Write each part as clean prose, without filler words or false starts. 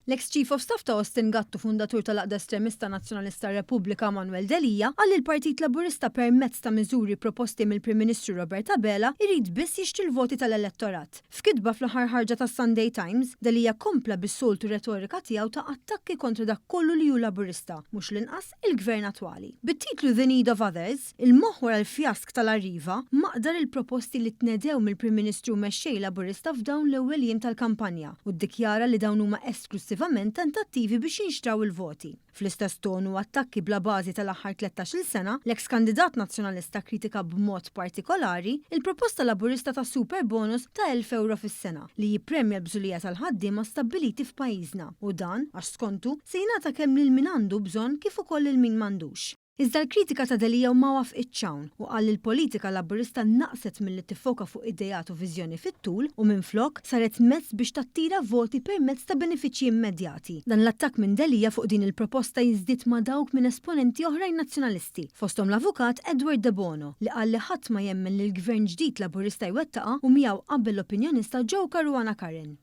L-ex-Chief of Staff ta' Austin Gattu, fundatur tal-Aqda Estremista Nazzjonalista Repubblika Manuel Delija, għal il-Partit Laburista permezz ta' miżuri proposti mill-Prim Ministru Robert Abela irid biss jixtri l-voti tal-elettorat. F'kitba fl-aħħar ħarġa ta' Sunday Times, Delija kompla bis-soltu retorika tiegħu ta' attakki kontra dak kollu li hu Laburista, mhux l-inqas il-gvern attwali. Bit-titlu The Need of Others, il-moħħ wara l-fjask tal-Arriva maqdar il-proposti li tnedew mill-Prim Ministru mexxej Laburista f'dawn l-ewwel jiem tal-kampanja u ddikjara li dawn huma esklusiv tentattivi biex jinxtraw il-voti. Fl-istess tonu attakki bla bażi tal-aħħar 13-il sena, l-eks kandidat nazzjonalista kritika b'mod partikolari il-proposta laburista ta' super bonus ta' 1,000 euro fis-sena li jippremja l-bżulija tal-ħaddiema stabbiliti f'pajjiżna u dan għax skontu se jingħata kemm lil min għandu bżonn kif ukoll lil min m'għandux. Iżda l-kritika ta' Delija ma waf iċ-ċawn u qal li l-politika laburista naqset milli tiffoka fuq idejat u viżjoni fit-tul u minflok saret mezz biex tattira voti permezz ta' benefiċċji immedjati. Dan l-attakk minn Delija fuq din il-proposta jiżdied ma' dawk minn esponenti oħrajn nazzjonalisti, fosthom l-avukat Edward De Bono li qal li ħadd ma jemmen li l-gvern ġdid laburista jwettaqa u miegħu qabel l-opinjonista Joe Caruana Karen.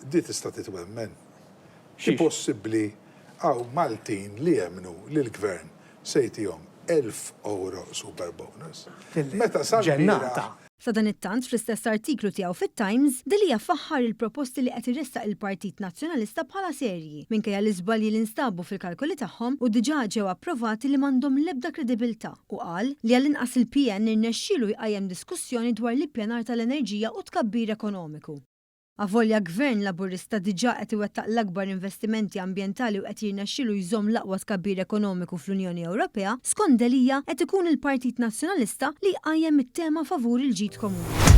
Di tista' titwemmen. Xi possibbli hawn Maltin li jemmnu li l-gvern sejtihom 1,000 euro super bonus. Meta ġennata. Sa dan it-tant fl-istess artiklu tiegħu fit-Times, Delija faħħar il-proposti li qed irressaq il-Partit Nazzjonalista bħala serji minkejja l-iżbalji li nstabu fil-kalkoli tagħhom u diġà ġew approvati li m'għandhom l-ebda kredibilità u qal li għall-inqas il-PN irnexxielu jqajjem diskussjoni dwar l-ippjanar tal-enerġija u tkabbir ekonomiku. Avolja gvern laburista diġà qed iwettaq l-akbar investimenti ambjentali u qed jirnexxielu jżomm l-aqwa tkabbir ekonomiku fl-Unjoni Ewropea, skont Delija qed ikun il-Partit Nazzjonalista li jqajjem it-tema favur il-ġid komuni.